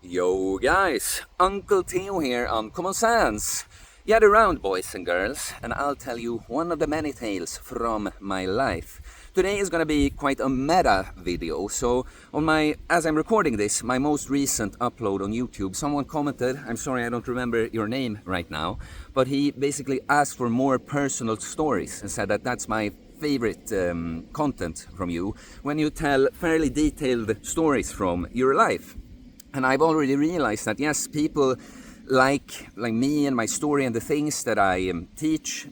Yo guys, Uncle Theo here on Common Sense. Gather round, boys and girls, and I'll tell you one of the many tales from my life. Today is gonna be quite a meta video, so as I'm recording this, my most recent upload on YouTube, someone commented, I'm sorry I don't remember your name right now, but he basically asked for more personal stories and said that that's my favorite content from you, when you tell fairly detailed stories from your life. And I've already realized that yes, people like me and my story and the things that I teach,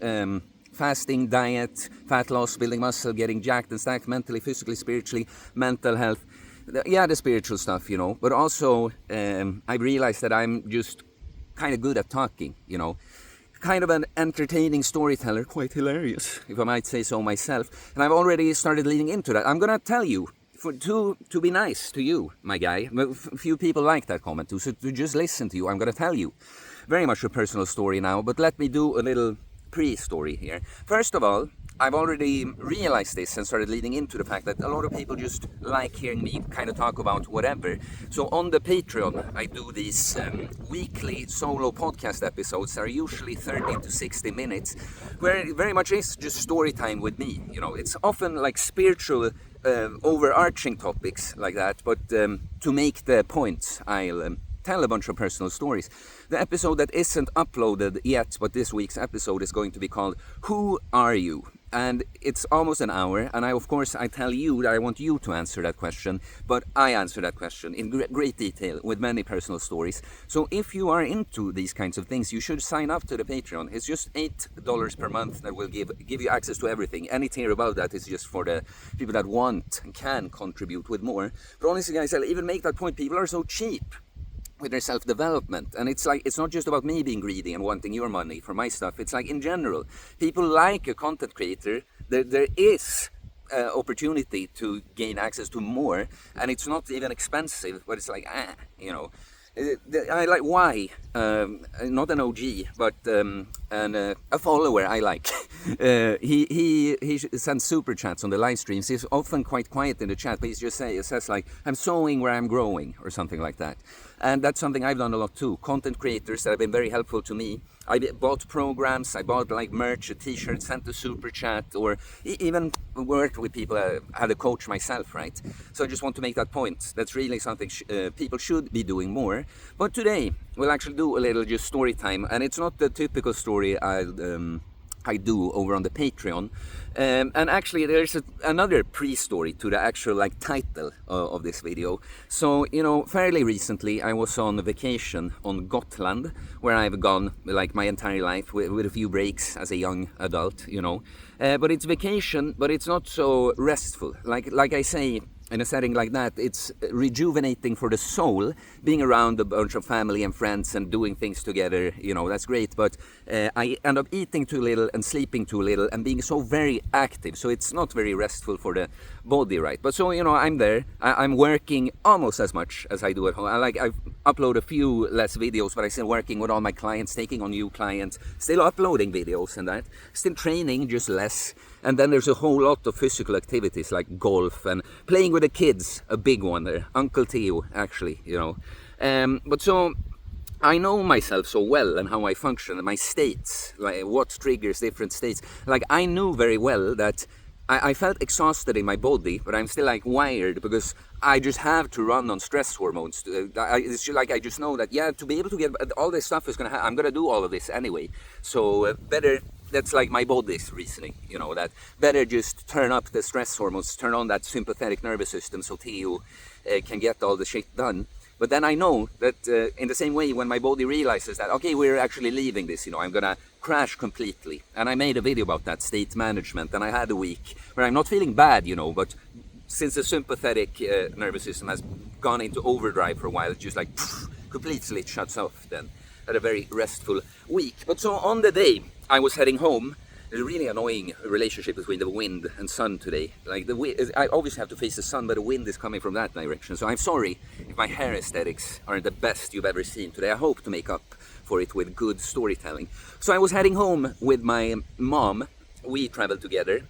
fasting, diet, fat loss, building muscle, getting jacked and stacked mentally, physically, spiritually, mental health, the spiritual stuff, but also I've realized that I'm just kind of good at talking, kind of an entertaining storyteller, quite hilarious, if I might say so myself. And I've already started leading into that. I'm gonna tell you, to be nice to you, my guy. Few people like that comment too, so to just listen to you, I'm gonna tell you very much a personal story now, but let me do a little pre-story here. First of all, I've already realized this and started leading into the fact that a lot of people just like hearing me kind of talk about whatever. So on the Patreon, I do these weekly solo podcast episodes that are usually 30 to 60 minutes, where it very much is just story time with me. It's often like spiritual, overarching topics like that, but to make the points, I'll tell a bunch of personal stories. The episode that isn't uploaded yet, but this week's episode is going to be called Who Are You? And it's almost an hour, and I tell you that I want you to answer that question, but I answer that question in great detail with many personal stories. So if you are into these kinds of things, you should sign up to the Patreon. It's just $8 per month that will give you access to everything. Any tier above that is just for the people that want and can contribute with more. But honestly, guys, I'll even make that point. People are so cheap with their self-development, and it's not just about me being greedy and wanting your money for my stuff. It's like in general, people like a content creator, there is opportunity to gain access to more, and it's not even expensive, but it's like I like why not an OG, but a follower I like. He sends super chats on the live streams. He's often quite quiet in the chat, but he says like, I'm sowing where I'm growing, or something like that. And that's something I've done a lot too. Content creators that have been very helpful to me. I bought programs, I bought like merch, a t-shirt, sent a super chat, or even worked with people. I had a coach myself, right? So I just want to make that point. That's really something people should be doing more. But today we'll actually do a little just story time, and it's not the typical story I do over on the Patreon. And actually there's another pre-story to the actual title of this video. So, fairly recently I was on vacation on Gotland, where I've gone my entire life with a few breaks as a young adult, But it's vacation, but it's not so restful. Like I say, in a setting like that, it's rejuvenating for the soul, being around a bunch of family and friends and doing things together, that's great. But I end up eating too little and sleeping too little and being so very active. So it's not very restful for the body, right? But so, I'm there. I'm working almost as much as I do at home. I upload a few less videos, but I'm still working with all my clients, taking on new clients, still uploading videos and that. Still training, just less. And then there's a whole lot of physical activities like golf and playing with the kids, a big one there. Uncle Theo, actually, But so I know myself so well and how I function and my states, what triggers different states. I knew very well that I felt exhausted in my body, but I'm still wired because I just have to run on stress hormones. It's just I just know that, to be able to get all this stuff is I'm gonna do all of this anyway. So better. That's my body's reasoning, that better just turn up the stress hormones, turn on that sympathetic nervous system so Theo can get all the shit done. But then I know that in the same way, when my body realizes that, okay, we're actually leaving this, I'm gonna crash completely. And I made a video about that, state management, and I had a week where I'm not feeling bad, but since the sympathetic nervous system has gone into overdrive for a while, it's just completely shuts off then. Had a very restful week. But so on the day I was heading home, there's a really annoying relationship between the wind and sun today. The wind, I obviously have to face the sun, but the wind is coming from that direction. So I'm sorry if my hair aesthetics aren't the best you've ever seen today. I hope to make up for it with good storytelling. So I was heading home with my mom. We traveled together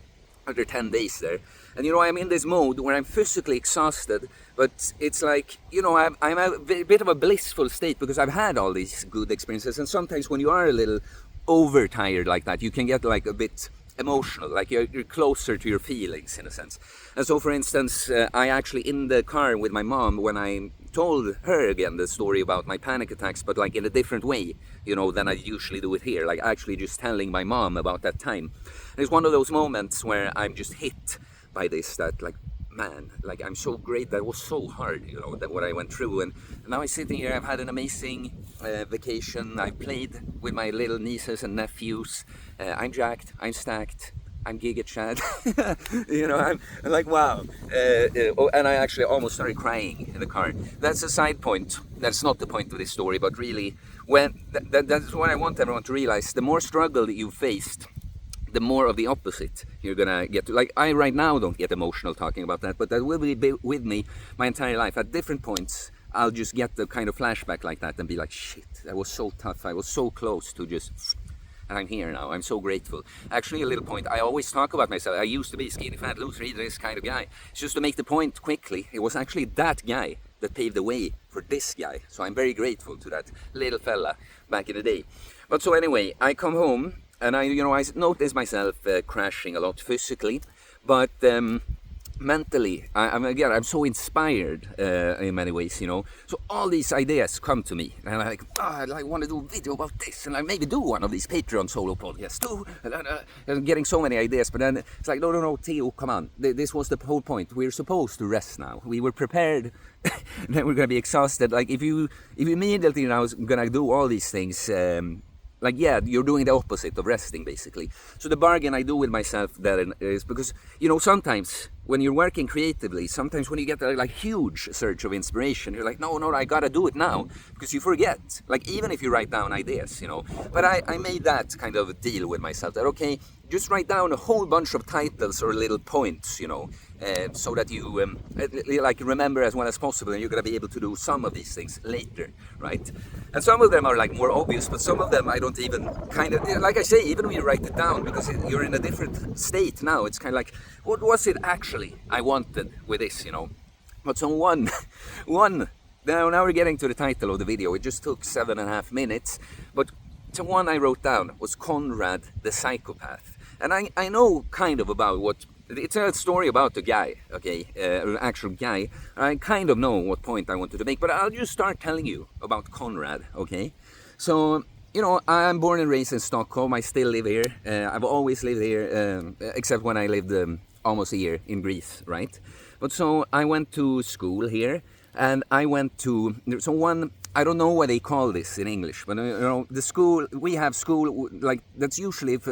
after 10 days there. And I'm in this mode where I'm physically exhausted, but it's like, I'm a bit of a blissful state because I've had all these good experiences. And sometimes when you are a little overtired like that, you can get like a bit emotional, like you're closer to your feelings in a sense. And so, for instance, I actually, in the car with my mom, when I told her again the story about my panic attacks, but like in a different way, than I usually do it here, like actually just telling my mom about that time. And it's one of those moments where I'm just hit by this, that like, man, like I'm so great, that was so hard, that what I went through. And now I'm sitting here, I've had an amazing vacation, I've played with my little nieces and nephews, I'm jacked, I'm stacked, I'm Giga Chad. I'm like, wow. And I actually almost started crying in the car. That's a side point. That's not the point of this story, but really, that's what I want everyone to realize. The more struggle that you faced, the more of the opposite you're gonna get to. Like, I right now don't get emotional talking about that, but that will be with me my entire life. At different points, I'll just get the kind of flashback like that and be like, shit, that was so tough. I was so close to just... And I'm here now. I'm so grateful. Actually, a little point. I always talk about myself. I used to be skinny, fat, loser, this kind of guy. It's just to make the point quickly. It was actually that guy that paved the way for this guy. So I'm very grateful to that little fella back in the day. But so anyway, I come home and I notice myself crashing a lot physically, but mentally, I'm so inspired in many ways, So all these ideas come to me, and I'm like, I want to do a video about this, and I maybe do one of these Patreon solo podcasts too. And I'm getting so many ideas, but then it's like, no, Theo, come on. This was the whole point. We're supposed to rest now. We were prepared. Then we're gonna be exhausted. Like if you immediately now is gonna do all these things. You're doing the opposite of resting, basically. So the bargain I do with myself then is because, sometimes when you're working creatively, sometimes when you get a huge surge of inspiration, you're like, no, I gotta do it now, because you forget. Like, even if you write down ideas, But I made that kind of a deal with myself, that, okay, just write down a whole bunch of titles or little points, so that you remember as well as possible, and you're going to be able to do some of these things later, right? And some of them are more obvious, but some of them I don't even like I say, even when you write it down, because you're in a different state now, it's kind of like, what was it actually I wanted with this, But so one, now we're getting to the title of the video. It just took 7.5 minutes, but the one I wrote down was Konrad the Psychopath. And I know kind of about what... It's a story about a guy, okay, an actual guy. I kind of know what point I wanted to make, but I'll just start telling you about Konrad, okay? So, I'm born and raised in Stockholm. I still live here. I've always lived here, except when I lived almost a year in Greece, right? But so I went to school here, and I went to... I don't know what they call this in English, but the school, we have school, that's usually if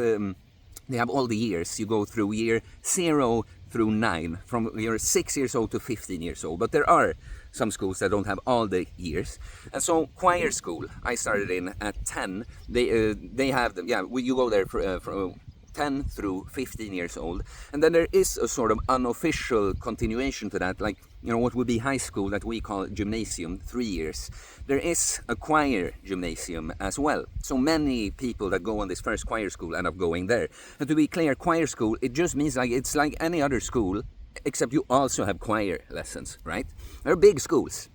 they have all the years. You go through year 0 through 9, from you're 6 years old to 15 years old. But there are some schools that don't have all the years. And so choir school, I started in at 10. They have them, you go there for 10 through 15 years old. And then there is a sort of unofficial continuation to that, what would be high school that we call gymnasium, 3 years. There is a choir gymnasium as well. So many people that go on this first choir school end up going there. And to be clear, choir school, it just means it's like any other school, except you also have choir lessons, right? They're big schools.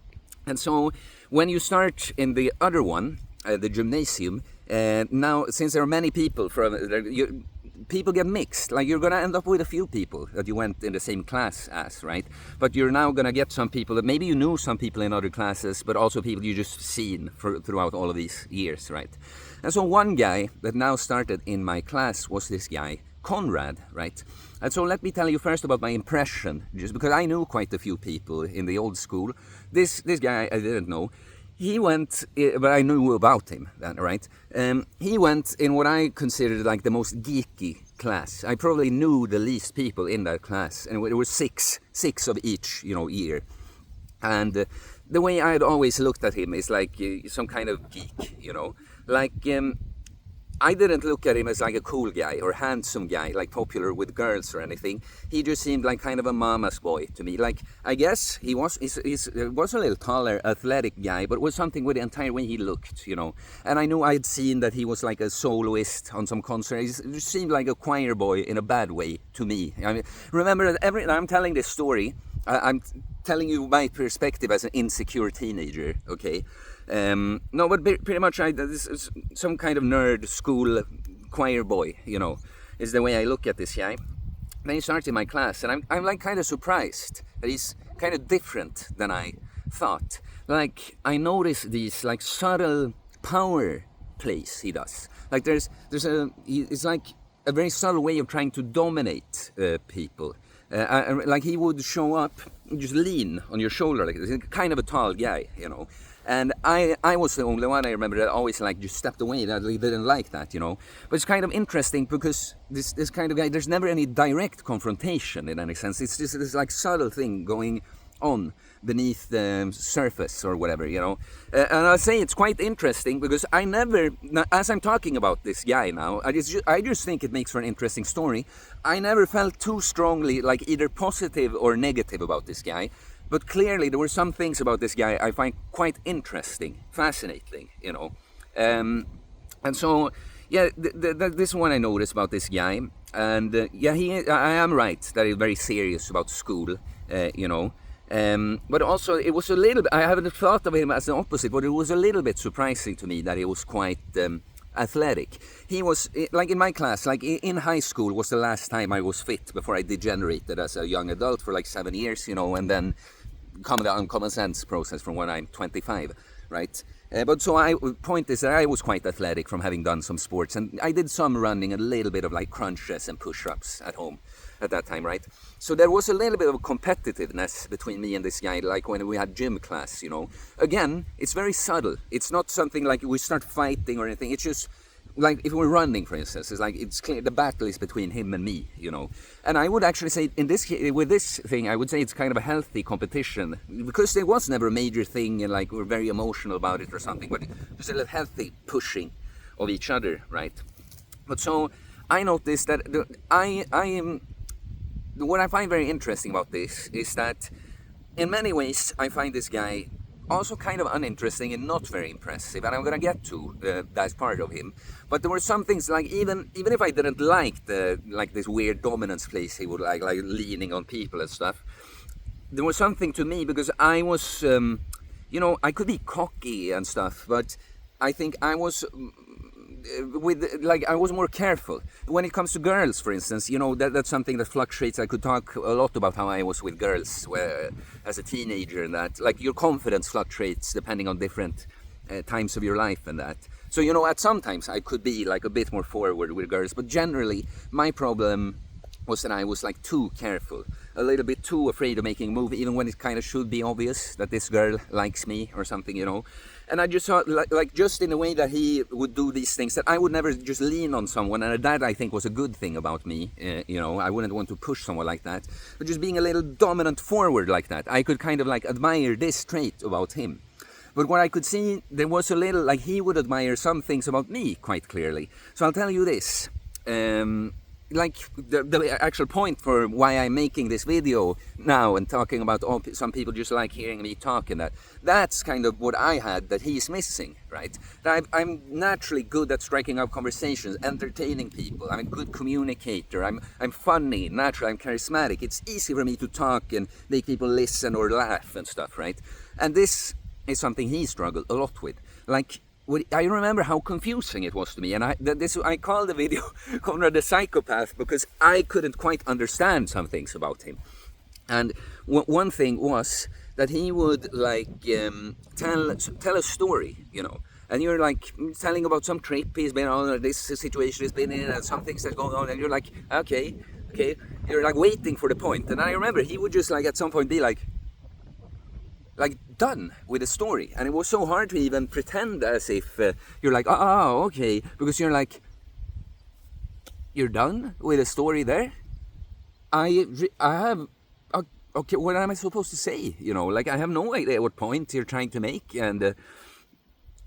And so when you start in the other one, the gymnasium, now since there are many people people get mixed. You're going to end up with a few people that you went in the same class as, right? But you're now going to get some people that maybe you knew some people in other classes, but also people you just seen throughout all of these years, right? And so one guy that now started in my class was this guy, Konrad, right? And so let me tell you first about my impression, just because I knew quite a few people in the old school. This guy I didn't know. He went, but I knew about him then, right? He went in what I considered the most geeky class. I probably knew the least people in that class, and there were six of each, year. And the way I had always looked at him is some kind of geek, I didn't look at him as like a cool guy or handsome guy, like popular with girls or anything. He just seemed like kind of a mama's boy to me. Like, I guess he was was a little taller, athletic guy, but it was something with the entire way he looked, you know. And I knew I'd seen that he was like a soloist on some concert. He just seemed like a choir boy in a bad way to me. I mean, remember that I'm telling this story, I'm telling you my perspective as an insecure teenager, okay? No, but pretty much this is some kind of nerd school choir boy, you know, is the way I look at this guy. Then he starts in my class, and I'm like kind of surprised that he's kind of different than I thought. Like, I notice these like subtle power plays he does. Like it's like a very subtle way of trying to dominate people. Like he would show up, just lean on your shoulder like this. He's kind of a tall guy, you know. And I was the only one, I remember, that always like just stepped away, that I didn't like that, you know. But it's kind of interesting because this kind of guy, there's never any direct confrontation in any sense. It's just this like subtle thing going on beneath the surface or whatever, you know. And I'll say it's quite interesting because I never, as I'm talking about this guy now, I just think it makes for an interesting story. I never felt too strongly like either positive or negative about this guy. But clearly there were some things about this guy I find quite interesting, fascinating, you know. And so, yeah, this one I noticed about this guy. And yeah, I am right that he's very serious about school, you know. But also it was a little bit, I haven't thought of him as the opposite, but it was a little bit surprising to me that he was quite athletic. He was, like in my class, like in high school was the last time I was fit before I degenerated as a young adult for like 7 years, you know, and then come the uncommon sense process from when I'm 25, right? But so point is that I was quite athletic from having done some sports, and I did some running, a little bit of like crunches and push-ups at home at that time, right? So there was a little bit of competitiveness between me and this guy, like when we had gym class, you know. Again, it's very subtle. It's not something like we start fighting or anything. It's just like if we're running, for instance, it's like it's clear the battle is between him and me, you know. And I would actually say with this thing, I would say it's kind of a healthy competition because there was never a major thing and like we're very emotional about it or something, but just a healthy pushing of each other, right? But so I noticed that what I find very interesting about this is that in many ways I find this guy also kind of uninteresting and not very impressive, and I'm gonna get to that part of him. But there were some things like even if I didn't like this weird dominance place he would like leaning on people and stuff, there was something to me because I was you know, I could be cocky and stuff, but I think I was I was more careful when it comes to girls, for instance. You know, that's something that fluctuates. I could talk a lot about how I was with girls as a teenager, and that like your confidence fluctuates depending on different times of your life and that. So, you know, at some times I could be like a bit more forward with girls, but generally my problem was that I was like too careful, a little bit too afraid of making a move, even when it kind of should be obvious that this girl likes me or something, you know. And I just thought, like just in a way that he would do these things, that I would never just lean on someone, and that I think was a good thing about me, you know. I wouldn't want to push someone like that, but just being a little dominant forward like that, I could kind of like admire this trait about him. But what I could see, there was a little, like he would admire some things about me quite clearly. So I'll tell you this. Like the actual point for why I'm making this video now and talking about some people just like hearing me talk, and that's kind of what I had that he's missing, right? That I'm naturally good at striking up conversations, entertaining people. I'm a good communicator. I'm funny, natural. I'm charismatic. It's easy for me to talk and make people listen or laugh and stuff, right? And this is something he struggled a lot with. Like, I remember how confusing it was to me, and I called the video Konrad The Psychopath because I couldn't quite understand some things about him. And one thing was that he would like tell a story, you know, and you're like telling about some trip he's been on, or this situation he's been in, and some things that's going on, and you're like, okay, you're like waiting for the point. And I remember he would just like at some point be like done with the story, and it was so hard to even pretend as if you're like, oh, okay, because you're like, you're done with the story there. I have, okay, what am I supposed to say? You know, like I have no idea what point you're trying to make, and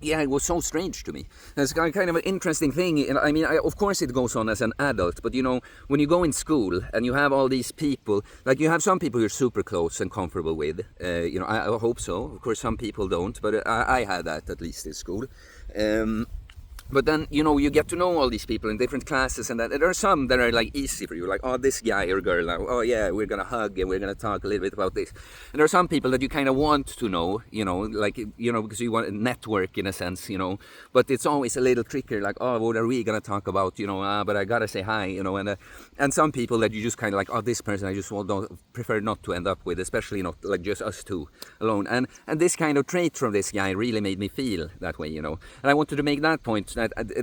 yeah, it was so strange to me. It's kind of an interesting thing. And I mean, of course it goes on as an adult, but you know, when you go in school and you have all these people, like you have some people you're super close and comfortable with. You know, I hope so. Of course, some people don't, but I had that at least in school. But then, you know, you get to know all these people in different classes, and there are some that are like easy for you, like, oh, this guy or girl, now, oh yeah, we're gonna hug and we're gonna talk a little bit about this. And there are some people that you kind of want to know, you know, like, you know, because you want a network in a sense, you know, but it's always a little trickier, like, oh, what are we gonna talk about, you know, but I gotta say hi, you know, and some people that you just kind of like, oh, this person I just don't prefer not to end up with, especially not like just us two alone. And this kind of trait from this guy really made me feel that way, you know. And I wanted to make that point.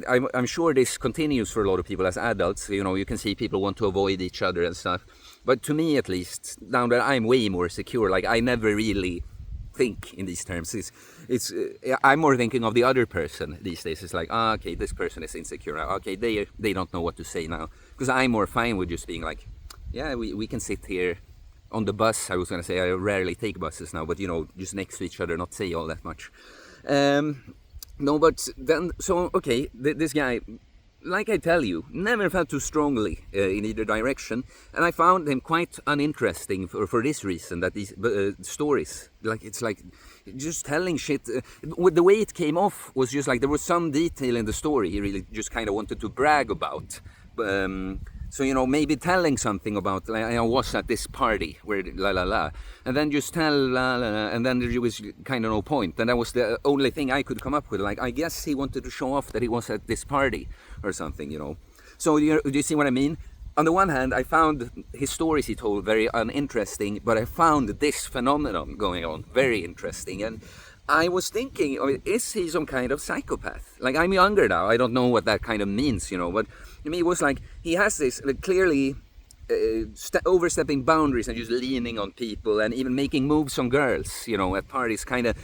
I'm sure this continues for a lot of people as adults. You know, you can see people want to avoid each other and stuff. But to me, at least, now that I'm way more secure, like I never really think in these terms. I'm more thinking of the other person these days. It's like, okay, this person is insecure. Okay, they don't know what to say now. Because I'm more fine with just being like, yeah, we can sit here on the bus. I was going to say I rarely take buses now, but you know, just next to each other, not say all that much. No, but then, so, okay, this guy, like I tell you, never felt too strongly in either direction, and I found him quite uninteresting for this reason, that these stories, like, it's like, just telling shit, with the way it came off was just like, there was some detail in the story he really just kind of wanted to brag about. So, you know, maybe telling something about, like, I was at this party where la la la, and then just tell la la la, and then there was kind of no point. And that was the only thing I could come up with. Like, I guess he wanted to show off that he was at this party or something, you know. So, do you see what I mean? On the one hand, I found his stories he told very uninteresting, but I found this phenomenon going on very interesting. And I was thinking, is he some kind of psychopath? Like, I'm younger now, I don't know what that kind of means, you know, but to me it was like, he has this, like, clearly overstepping boundaries and just leaning on people and even making moves on girls, you know, at parties, kind of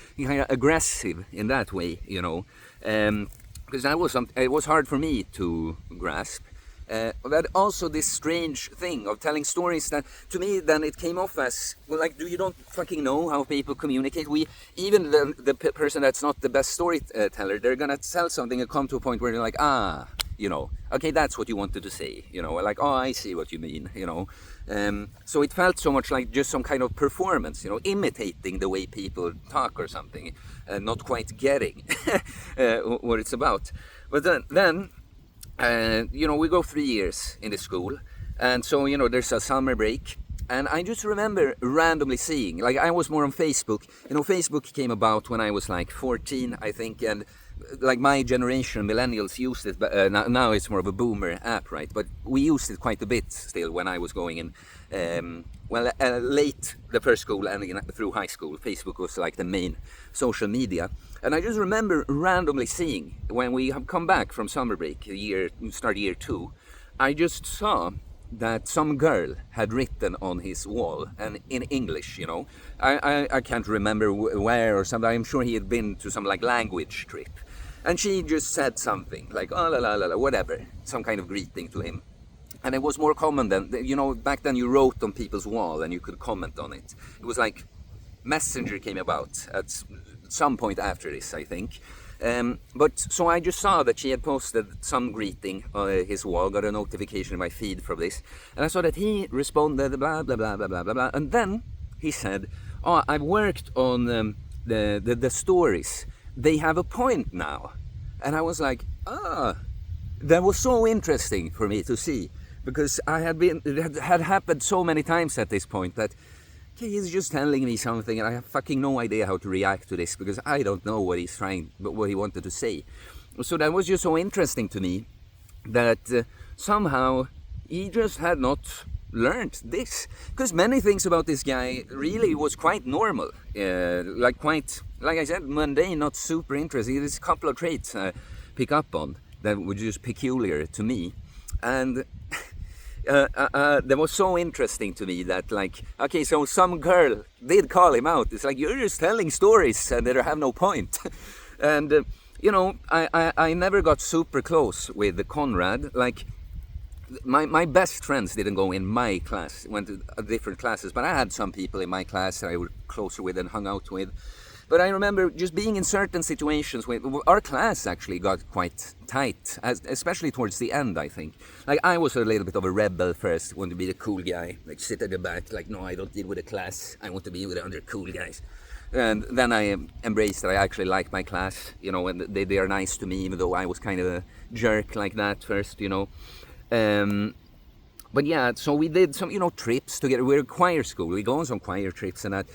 aggressive in that way, you know, because that was it was hard for me to grasp. But also this strange thing of telling stories that, to me, then it came off as, well, like, you don't fucking know how people communicate. Even the person that's not the best storyteller, they're gonna tell something and come to a point where they're like, you know, okay, that's what you wanted to say, you know, like, oh, I see what you mean, you know. So it felt so much like just some kind of performance, you know, imitating the way people talk or something, not quite getting what it's about. But then you know, we go 3 years in the school, and so, you know, there's a summer break, and I just remember randomly seeing, like, I was more on Facebook, you know, Facebook came about when I was like 14, I think, and like my generation, millennials, used it, but now it's more of a boomer app, right? But we used it quite a bit still when I was going in, late the first school and through high school. Facebook was like the main social media. And I just remember randomly seeing, when we have come back from summer break, start year 2, I just saw that some girl had written on his wall, and in English, you know. I can't remember where or something. I'm sure he had been to some like language trip. And she just said something like, oh, la la la la, whatever, some kind of greeting to him. And it was more common then, you know, back then you wrote on people's wall and you could comment on it. It was like Messenger came about at some point after this, I think. But so I just saw that she had posted some greeting on his wall, got a notification in my feed from this, and I saw that he responded blah blah blah blah blah blah blah, and then he said, "Oh, I've worked on the stories. They have a point now," and I was like, that was so interesting for me to see, because it had happened so many times at this point that. Okay, he's just telling me something and I have fucking no idea how to react to this, because I don't know what what he wanted to say. So that was just so interesting to me that somehow he just had not learned this. Because many things about this guy really was quite normal. Like I said, mundane, not super interesting. There's a couple of traits I pick up on that were just peculiar to me. And that was so interesting to me that, like, okay, so some girl did call him out. It's like, you're just telling stories and they have no point. And you know, I never got super close with Konrad. Like, my best friends didn't go in my class, went to different classes, but I had some people in my class that I was closer with and hung out with. But I remember just being in certain situations where our class actually got quite tight, especially towards the end, I think. Like, I was a little bit of a rebel first, wanted to be the cool guy, like sit at the back, like, no, I don't deal with the class, I want to be with the other cool guys. And then I embraced that I actually like my class, you know, and they are nice to me, even though I was kind of a jerk like that first, you know. But yeah, so we did some, you know, trips together. We're a choir school. We go on some choir trips and that.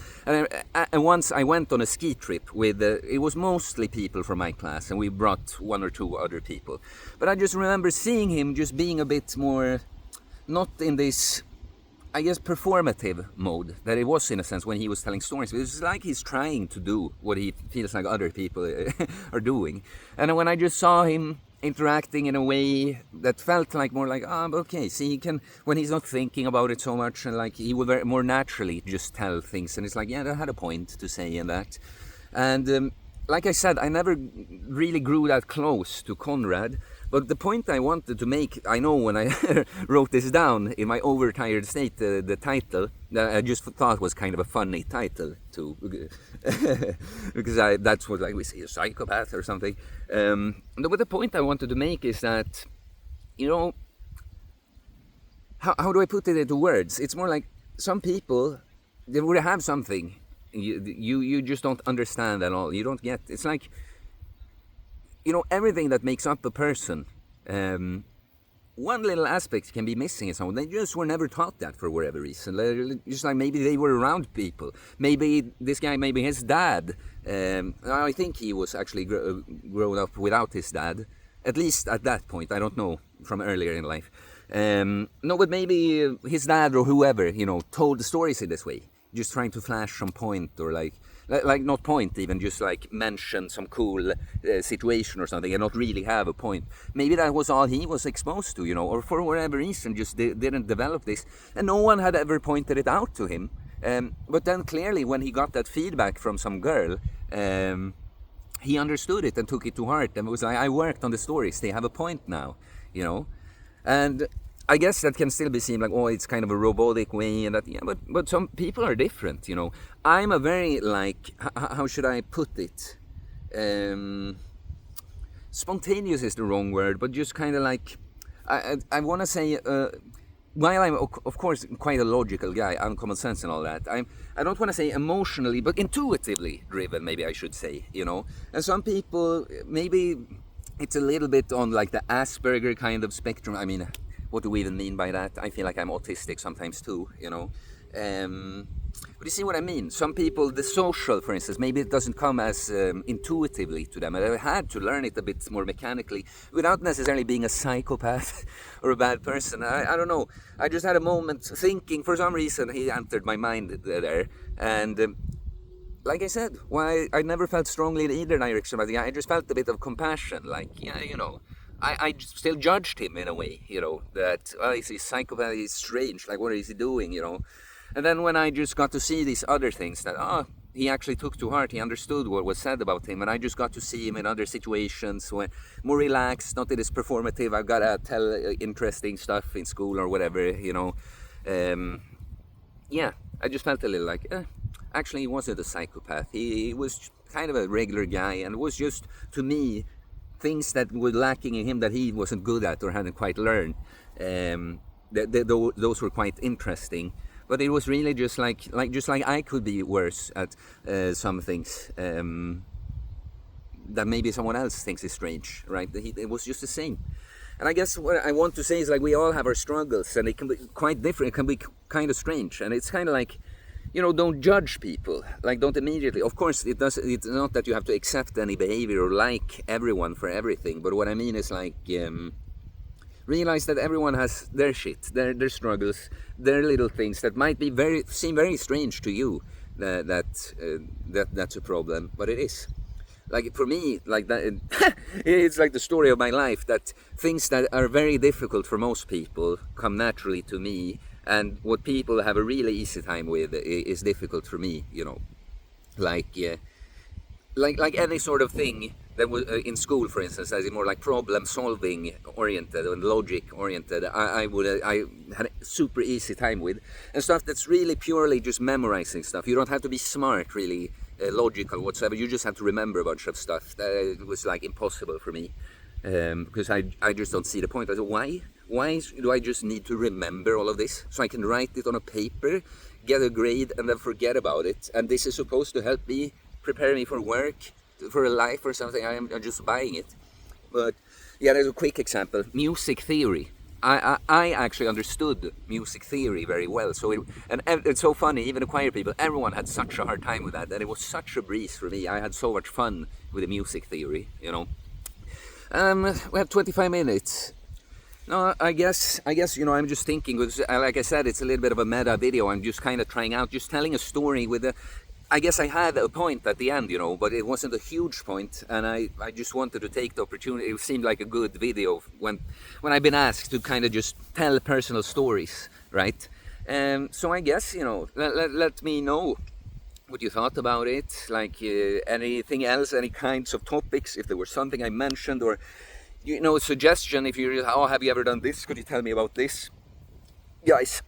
And once I went on a ski trip with, it was mostly people from my class, and we brought one or two other people. But I just remember seeing him just being a bit more, not in this, I guess, performative mode that it was in a sense when he was telling stories. It was like he's trying to do what he feels like other people are doing. And when I just saw him interacting in a way that felt like more like, okay, see, he can, when he's not thinking about it so much, and like he would very, more naturally just tell things, and it's like, yeah, that had a point to say in that. And like I said, I never really grew that close to Konrad, but the point I wanted to make, I know when I wrote this down in my overtired state, the title, that I just thought was kind of a funny title to, because that's what, like, we say, a psychopath or something. But the point I wanted to make is that, you know, how do I put it into words? It's more like some people, they would have something you just don't understand at all. You don't get, it's like, you know, everything that makes up a person, one little aspect can be missing in someone. They just were never taught that for whatever reason. They're just like, maybe they were around people. Maybe this guy, maybe his dad, I think he was actually grown up without his dad, at least at that point. I don't know from earlier in life. No, but maybe his dad or whoever, you know, told the stories in this way, just trying to flash some point, or like not point even, just like mention some cool situation or something and not really have a point. Maybe that was all he was exposed to, you know, or for whatever reason just didn't develop this, and no one had ever pointed it out to him. But then clearly when he got that feedback from some girl, he understood it and took it to heart and was like, I worked on the stories, they have a point now, you know. And I guess that can still be seen like, oh, it's kind of a robotic way, and that, yeah, but some people are different, you know. I'm a very, like, how should I put it? Spontaneous is the wrong word, but just kind of like, I want to say, while I'm of course quite a logical guy, uncommon sense and all that, I don't want to say emotionally, but intuitively driven, maybe I should say, you know. And some people, maybe it's a little bit on like the Asperger kind of spectrum. I mean, what do we even mean by that? I feel like I'm autistic sometimes too, you know. But you see what I mean? Some people, the social, for instance, maybe it doesn't come as intuitively to them. And I had to learn it a bit more mechanically without necessarily being a psychopath or a bad person. I don't know. I just had a moment thinking, for some reason, he entered my mind there. And like I said, why I never felt strongly in either direction. But I just felt a bit of compassion. Like, yeah, you know. I still judged him in a way, you know, that, oh, he's a psychopath, he's strange, like, what is he doing, you know. And then when I just got to see these other things that, he actually took to heart, he understood what was said about him, and I just got to see him in other situations, when more relaxed, not that it's performative, I've got to tell interesting stuff in school or whatever, you know. Yeah, I just felt a little like, actually he wasn't a psychopath, he was kind of a regular guy, and it was just, to me, things that were lacking in him that he wasn't good at or hadn't quite learned. Those were quite interesting. But it was really just like I could be worse at some things that maybe someone else thinks is strange, right? It was just the same. And I guess what I want to say is, like, we all have our struggles, and it can be quite different. It can be kind of strange, and it's kind of like, you know, don't judge people. Like, don't immediately. Of course, it's not that you have to accept any behavior or like everyone for everything. But what I mean is, like, realize that everyone has their shit, their struggles, their little things that might be seem very strange to you. That's a problem, but it is. Like, for me, like that, it's like the story of my life. That things that are very difficult for most people come naturally to me. And what people have a really easy time with is difficult for me, you know. Like any sort of thing that was in school, for instance, as in more like problem-solving oriented and logic-oriented, I had a super easy time with. And stuff that's really purely just memorizing stuff. You don't have to be smart, really, logical whatsoever. You just have to remember a bunch of stuff. It was like impossible for me because I just don't see the point. I said, why do I just need to remember all of this so I can write it on a paper, get a grade, and then forget about it? And this is supposed to help me, prepare me for work, for a life or something. I'm just buying it. But yeah, there's a quick example. Music theory. I actually understood music theory very well. So it's so funny, even the choir people, everyone had such a hard time with that. And it was such a breeze for me. I had so much fun with the music theory, you know. We have 25 minutes. No, I guess, you know, I'm just thinking, like I said, it's a little bit of a meta video. I'm just kind of trying out, just telling a story with a, I guess I had a point at the end, you know, but it wasn't a huge point, and I just wanted to take the opportunity. It seemed like a good video when I've been asked to kind of just tell personal stories, right? So I guess, you know, let me know what you thought about it, like anything else, any kinds of topics, if there was something I mentioned, or, you know, a suggestion. If you're, oh, have you ever done this? Could you tell me about this? Guys,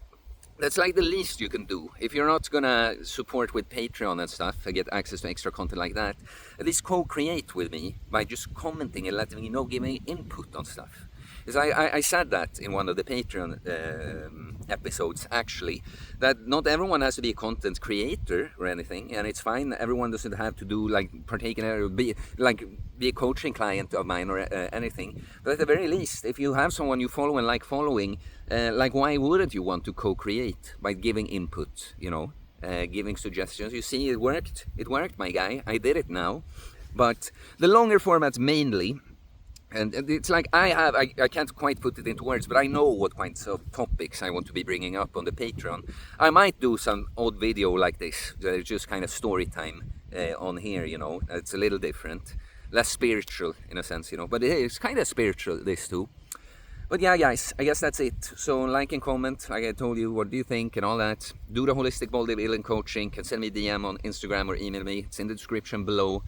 that's like the least you can do. If you're not gonna support with Patreon and stuff and get access to extra content like that, at least co-create with me by just commenting and letting me know, give me input on stuff. Because I said that in one of the Patreon episodes, actually, that not everyone has to be a content creator or anything, and it's fine. Everyone doesn't have to do, like, partake in it, or be a coaching client of mine or anything. But at the very least, if you have someone you follow and like following, like, why wouldn't you want to co-create by giving input, you know, giving suggestions? You see, it worked, my guy. I did it now. But the longer formats mainly, and it's like I can't quite put it into words, but I know what kinds of topics I want to be bringing up on the Patreon. I might do some odd video like this, just kind of story time on here, you know. It's a little different, less spiritual in a sense, you know, but it's kind of spiritual, this too. But yeah, guys, I guess that's it. So like and comment, like I told you, what do you think and all that. Do the holistic bodybuilding coaching. Can send me a DM on Instagram or email me. It's in the description below.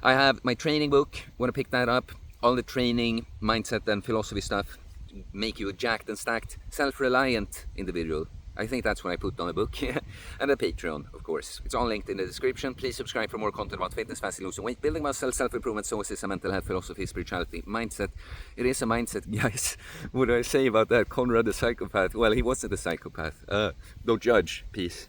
I have my training book. Want to pick that up? All the training, mindset and philosophy stuff to make you a jacked and stacked, self-reliant individual. I think that's what I put on the book. And a Patreon, of course. It's all linked in the description. Please subscribe for more content about fitness, fasting, losing weight, building muscle, self-improvement, sources, mental health, philosophy, spirituality, mindset. It is a mindset, guys. What do I say about that? Konrad the Psychopath. Well, he wasn't a psychopath. Don't judge. Peace.